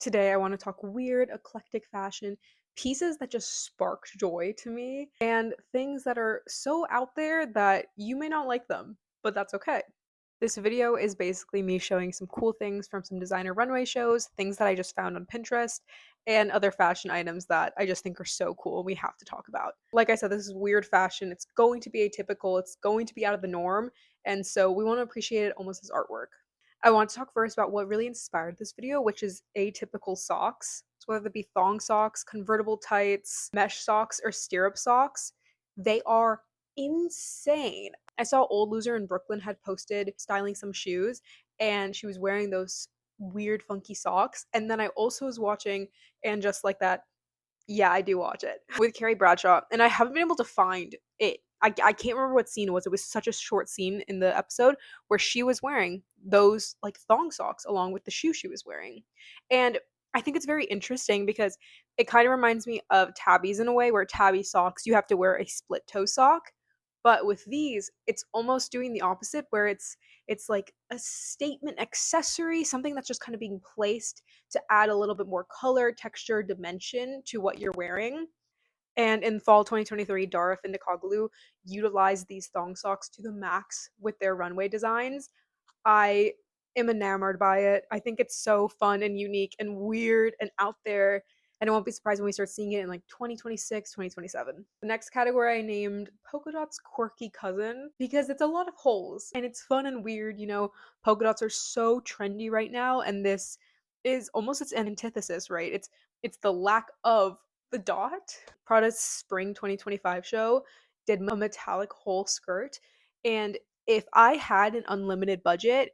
Today, I want to talk weird, eclectic fashion, pieces that just sparked joy to me, and things that are so out there that you may not like them, but that's okay. This video is basically me showing some cool things from some designer runway shows, things that I just found on Pinterest, and other fashion items that I just think are so cool and we have to talk about. Like I said, this is weird fashion. It's going to be atypical, it's going to be out of the norm, and so we want to appreciate it almost as artwork. I want to talk first about what really inspired this video, which is atypical socks. So whether it be thong socks, convertible tights, mesh socks, or stirrup socks, they are insane. I saw Old Loser in Brooklyn had posted styling some shoes, and she was wearing those weird funky socks. And then I also was watching And Just Like That, yeah, I do watch it, with Carrie Bradshaw, and I haven't been able to find it. I can't remember what scene it was. It was such a short scene in the episode where she was wearing those like thong socks along with the shoe she was wearing. And I think it's very interesting because it kind of reminds me of tabbies in a way, where tabby socks you have to wear a split toe sock. But with these, it's almost doing the opposite, where it's like a statement accessory, something that's just kind of being placed to add a little bit more color, texture, dimension to what you're wearing. And in fall 2023, Dara Findikoglu utilized these thong socks to the max with their runway designs. I am enamored by it. I think it's so fun and unique and weird and out there. And I won't be surprised when we start seeing it in like 2026, 2027. The next category I named Polka Dot's Quirky Cousin because it's a lot of holes and it's fun and weird. Polka dots are so trendy right now, and this is almost its antithesis, right? It's the lack of the dot. Prada's Spring 2025 show did a metallic hole skirt, and if I had an unlimited budget,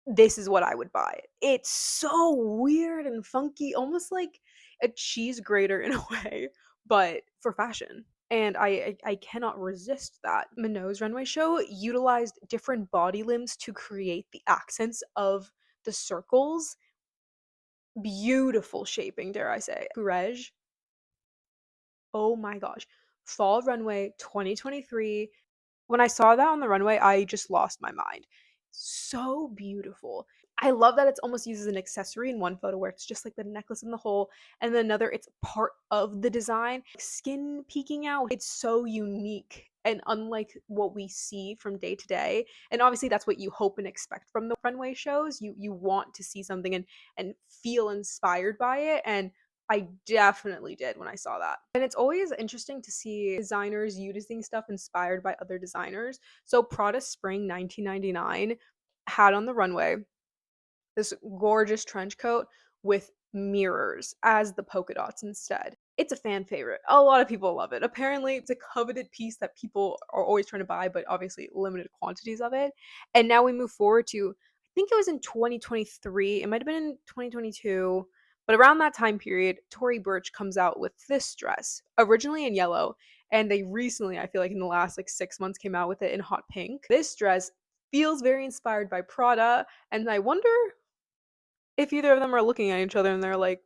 this is what I would buy. It's so weird and funky, almost like a cheese grater in a way, but for fashion. And I cannot resist that. Minot's runway show utilized different body limbs to create the accents of the circles. Beautiful shaping, dare I say. Courage. Oh my gosh. Fall runway 2023. When I saw that on the runway, I just lost my mind. So beautiful. I love that it's almost used as an accessory in one photo where it's just like the necklace in the hole, and then another, it's part of the design. Skin peeking out. It's so unique and unlike what we see from day to day. And obviously that's what you hope and expect from the runway shows. You want to see something and feel inspired by it. And I definitely did when I saw that. And it's always interesting to see designers using stuff inspired by other designers. So Prada Spring 1999 had on the runway this gorgeous trench coat with mirrors as the polka dots instead. It's a fan favorite. A lot of people love it. Apparently, it's a coveted piece that people are always trying to buy, but obviously limited quantities of it. And now we move forward to, I think it was in 2023, it might have been in 2022, but around that time period, Tory Burch comes out with this dress, originally in yellow, and they recently, I feel like in the last like 6 months, came out with it in hot pink. This dress feels very inspired by Prada, and I wonder if either of them are looking at each other and they're like,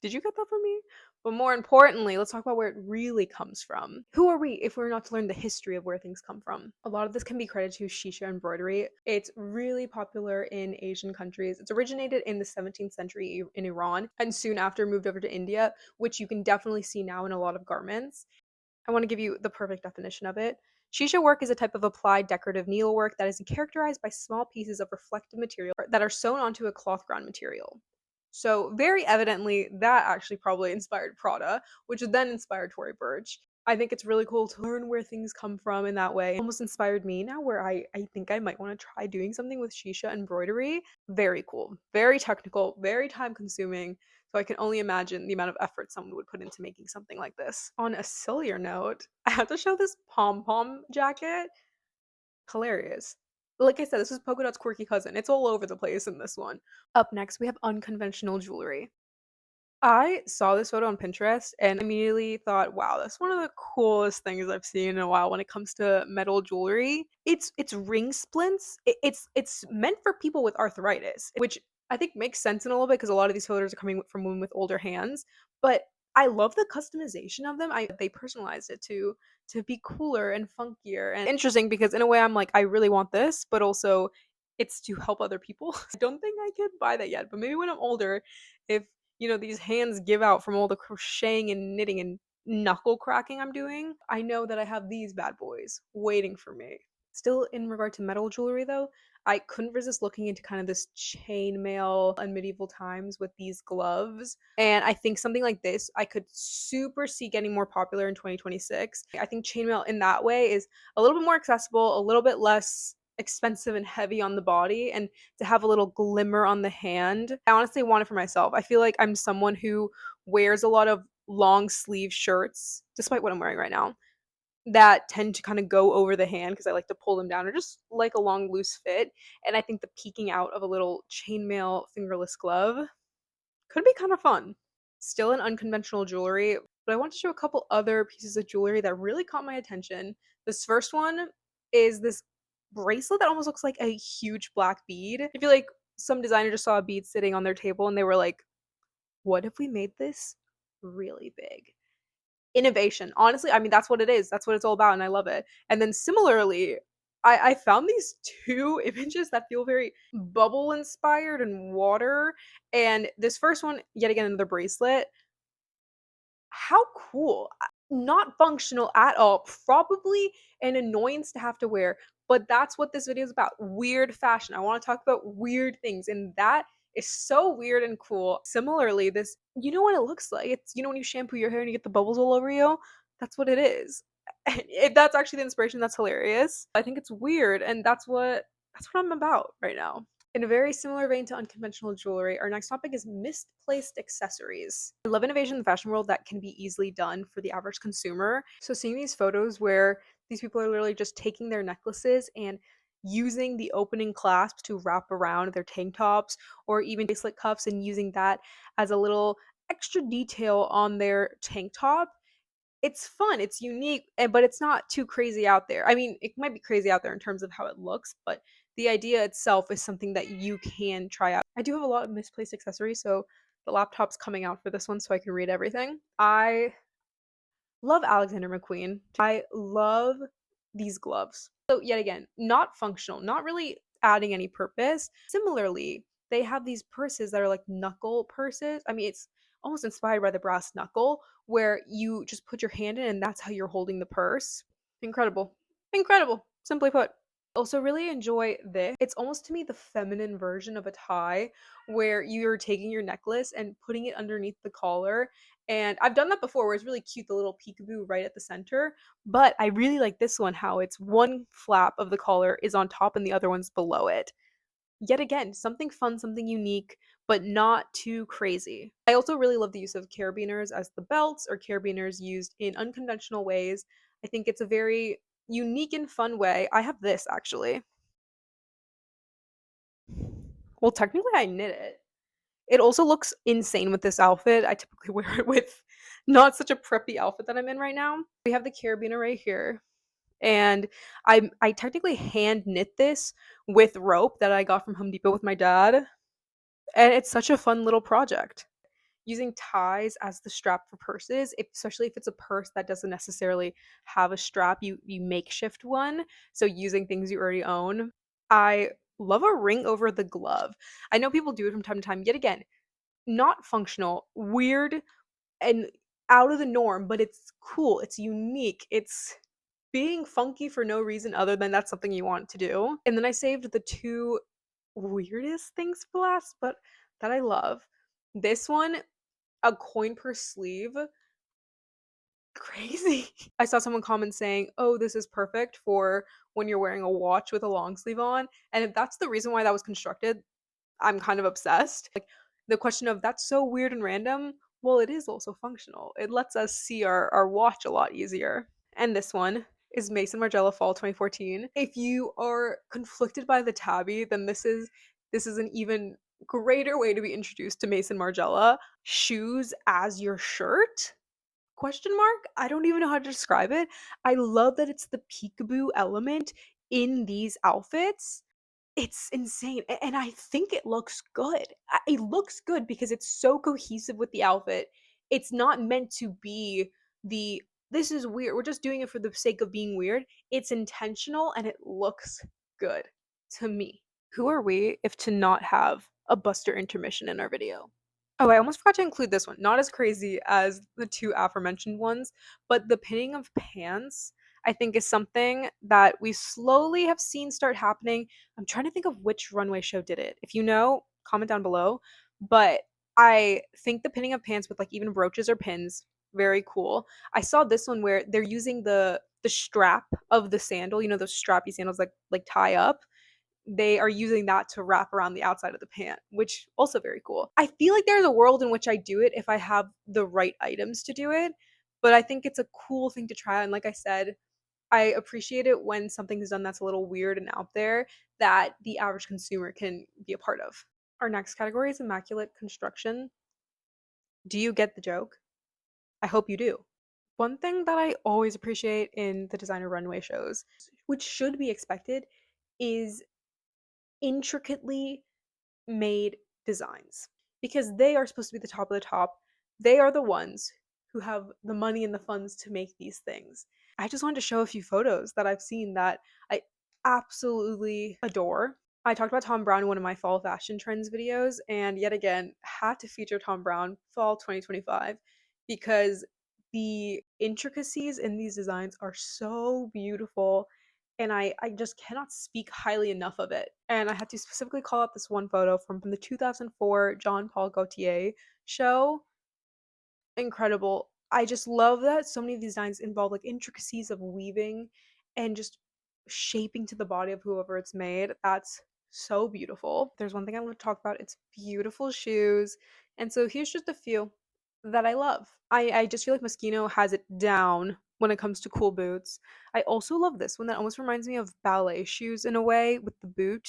did you get that from me? But more importantly, let's talk about where it really comes from. Who are we if we're not to learn the history of where things come from? A lot of this can be credited to shisha embroidery. It's really popular in Asian countries. It's originated in the 17th century in Iran and soon after moved over to India, which you can definitely see now in a lot of garments. I want to give you the perfect definition of it. Shisha work is a type of applied decorative needlework that is characterized by small pieces of reflective material that are sewn onto a cloth ground material. So, very evidently, that actually probably inspired Prada, which then inspired Tory Burch. I think it's really cool to learn where things come from in that way. It almost inspired me now, where I think I might want to try doing something with shisha embroidery. Very cool, very technical, very time consuming. So I can only imagine the amount of effort someone would put into making something like this. On a sillier note, I have to show this pom-pom jacket. Hilarious. Like I said, this is Polka Dot's Quirky Cousin. It's all over the place in this one. Up next, we have unconventional jewelry. I saw this photo on Pinterest and immediately thought, wow, that's one of the coolest things I've seen in a while when it comes to metal jewelry. It's ring splints. It's meant for people with arthritis, which I think makes sense in a little bit because a lot of these photos are coming from women with older hands. But I love the customization of them. They personalized it to be cooler and funkier and interesting because in a way I'm like, I really want this, but also it's to help other people. I don't think I could buy that yet, but maybe when I'm older if, these hands give out from all the crocheting and knitting and knuckle cracking I'm doing, I know that I have these bad boys waiting for me. Still in regard to metal jewelry though, I couldn't resist looking into kind of this chainmail and medieval times with these gloves. And I think something like this I could super see getting more popular in 2026. I think chainmail in that way is a little bit more accessible, a little bit less expensive and heavy on the body, and to have a little glimmer on the hand. I honestly want it for myself. I feel like I'm someone who wears a lot of long sleeve shirts, despite what I'm wearing right now, that tend to kind of go over the hand because I like to pull them down or just like a long loose fit. And I think the peeking out of a little chainmail fingerless glove could be kind of fun. Still in unconventional jewelry, but I want to show a couple other pieces of jewelry that really caught my attention. This first one is this bracelet that almost looks like a huge black bead. I feel like some designer just saw a bead sitting on their table and they were like, what if we made this really big? Innovation. Honestly, I mean, that's what it is. That's what it's all about, and I love it. And then similarly, I found these two images that feel very bubble inspired and water. And this first one, yet again, another bracelet. How cool. Not functional at all. Probably an annoyance to have to wear, but that's what this video is about. Weird fashion. I want to talk about weird things, and that is so weird and cool. Similarly, this, you know what it looks like? It's, when you shampoo your hair and you get the bubbles all over you? That's what it is. If that's actually the inspiration, that's hilarious. I think it's weird, and that's what I'm about right now. In a very similar vein to unconventional jewelry, our next topic is misplaced accessories. I love innovation in the fashion world that can be easily done for the average consumer. So seeing these photos where these people are literally just taking their necklaces and using the opening clasp to wrap around their tank tops or even bracelet cuffs and using that as a little extra detail on their tank top, it's fun, it's unique, but it's not too crazy out there. I mean, it might be crazy out there in terms of how it looks, but the idea itself is something that you can try out. I do have a lot of misplaced accessories, so the laptop's coming out for this one so I can read everything. I love Alexander McQueen. I love these gloves. So yet again, not functional, not really adding any purpose. Similarly, they have these purses that are like knuckle purses. I mean, it's almost inspired by the brass knuckle, where you just put your hand in and that's how you're holding the purse. Incredible. Incredible, simply put. Also really enjoy this. It's almost to me the feminine version of a tie, where you're taking your necklace and putting it underneath the collar. And I've done that before where it's really cute, the little peekaboo right at the center. But I really like this one, how it's one flap of the collar is on top and the other one's below it. Yet again, something fun, something unique, but not too crazy. I also really love the use of carabiners as the belts or carabiners used in unconventional ways. I think it's a very unique and fun way. I have this actually. Well, technically, I knit it. It also looks insane with this outfit. I typically wear it with not such a preppy outfit that I'm in right now. We have the carabiner right here. And I technically hand knit this with rope that I got from Home Depot with my dad. And it's such a fun little project. Using ties as the strap for purses, especially if it's a purse that doesn't necessarily have a strap, you makeshift one. So using things you already own. I love a ring over the glove. I know people do it from time to time. Yet again, not functional, weird, and out of the norm, but it's cool. It's unique. It's being funky for no reason other than that's something you want to do. And then I saved the two weirdest things for last, but that I love. This one, a coin per sleeve. Crazy. I saw someone comment saying, "Oh, this is perfect for when you're wearing a watch with a long sleeve on." And if that's the reason why that was constructed, I'm kind of obsessed. Like the question of that's so weird and random, well, it is also functional. It lets us see our watch a lot easier. And this one is Mason Margiela Fall 2014. If you are conflicted by the tabby, then this is an even greater way to be introduced to Mason Margiela. Shoes as your shirt? Question mark? I don't even know how to describe it. I love that it's the peekaboo element in these outfits. It's insane, and I think it looks good. It looks good because it's so cohesive with the outfit. It's not meant to be the, "This is weird, we're just doing it for the sake of being weird." It's intentional and it looks good to me. Who are we if to not have a Buster intermission in our video? Oh, I almost forgot to include this one. Not as crazy as the two aforementioned ones, but the pinning of pants, I think, is something that we slowly have seen start happening. I'm trying to think of which runway show did it. If you know, comment down below. But I think the pinning of pants with like even brooches or pins, very cool. I saw this one where they're using the strap of the sandal, you know, those strappy sandals like tie up, they are using that to wrap around the outside of the pant, which also very cool. I feel like there's a world in which I do it if I have the right items to do it, but I think it's a cool thing to try. And like I said, I appreciate it when something is done that's a little weird and out there that the average consumer can be a part of. Our next category is immaculate construction. Do you get the joke? I hope you do. One thing that I always appreciate in the designer runway shows, which should be expected, is intricately made designs because they are supposed to be the top of the top. They are the ones who have the money and the funds to make these things. I just wanted to show a few photos that I've seen that I absolutely adore. I talked about Tom Brown in one of my fall fashion trends videos, and yet again, had to feature Tom Brown fall 2025 because the intricacies in these designs are so beautiful, and I just cannot speak highly enough of it. And I had to specifically call out this one photo from the 2004 John Paul Gaultier show. Incredible. I just love that so many of these designs involve like intricacies of weaving and just shaping to the body of whoever it's made. That's so beautiful. There's one thing I want to talk about. It's beautiful shoes. And so here's just a few that I love. I just feel like Moschino has it down when it comes to cool boots. I also love this one that almost reminds me of ballet shoes in a way with the boot.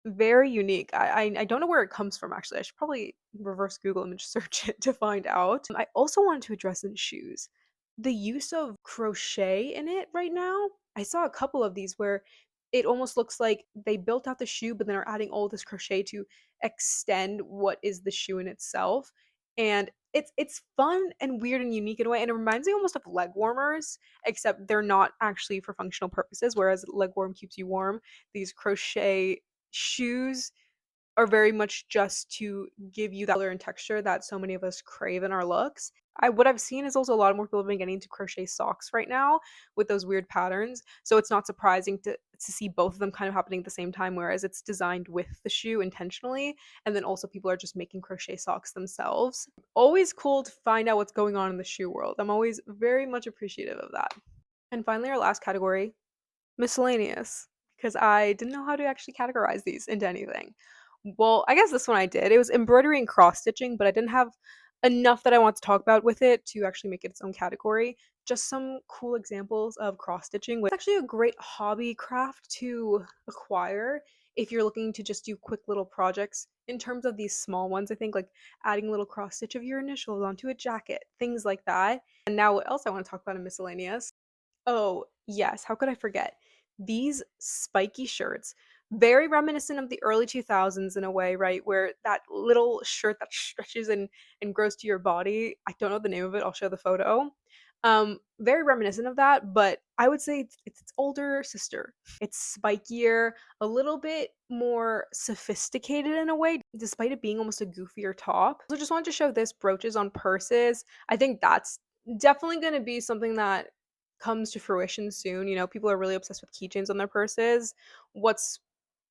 Very unique. I don't know where it comes from, actually. I should probably reverse Google image search it to find out. I also wanted to address in shoes the use of crochet in it right now. I saw a couple of these where it almost looks like they built out the shoe, but then are adding all this crochet to extend what is the shoe in itself. And it's fun and weird and unique in a way. And it reminds me almost of leg warmers, except they're not actually for functional purposes, whereas leg warm keeps you warm. These crochet shoes are very much just to give you that color and texture that so many of us crave in our looks. What I've seen is also a lot more people have been getting into crochet socks right now with those weird patterns. So it's not surprising to see both of them kind of happening at the same time, whereas it's designed with the shoe intentionally, and then also people are just making crochet socks themselves. Always cool to find out what's going on in the shoe world. I'm always very much appreciative of that. And finally, our last category, miscellaneous, because I didn't know how to actually categorize these into anything. Well, I guess this one I did. It was embroidery and cross stitching, but I didn't have enough that I want to talk about with it to actually make it its own category. Just some cool examples of cross stitching. It's actually a great hobby craft to acquire if you're looking to just do quick little projects. In terms of these small ones, I think like adding a little cross stitch of your initials onto a jacket, things like that. And now, what else I want to talk about in miscellaneous? Oh, yes, how could I forget? These spiky shirts, very reminiscent of the early 2000s in a way, right? Where that little shirt that stretches and grows to your body. I don't know the name of it. I'll show the photo. Very reminiscent of that, but I would say it's its older sister. It's spikier, a little bit more sophisticated in a way, despite it being almost a goofier top. So just wanted to show this brooches on purses. I think that's definitely going to be something that comes to fruition soon. You know, people are really obsessed with keychains on their purses. What's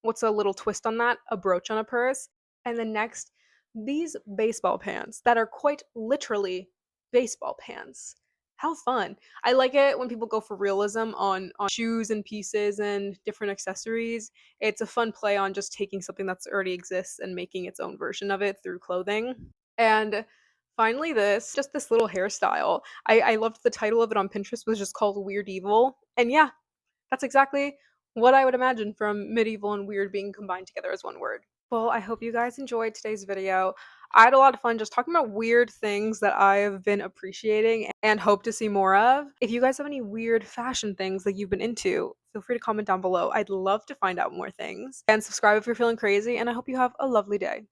what's a little twist on that? A brooch on a purse. And then next, these baseball pants that are quite literally baseball pants. How fun. I like it when people go for realism on shoes and pieces and different accessories. It's a fun play on just taking something that's already exists and making its own version of it through clothing. And finally, just this little hairstyle. I loved the title of it on Pinterest was just called Weird Evil. And yeah, that's exactly what I would imagine from medieval and weird being combined together as one word. Well, I hope you guys enjoyed today's video. I had a lot of fun just talking about weird things that I have been appreciating and hope to see more of. If you guys have any weird fashion things that you've been into, feel free to comment down below. I'd love to find out more things. And subscribe if you're feeling crazy, and I hope you have a lovely day.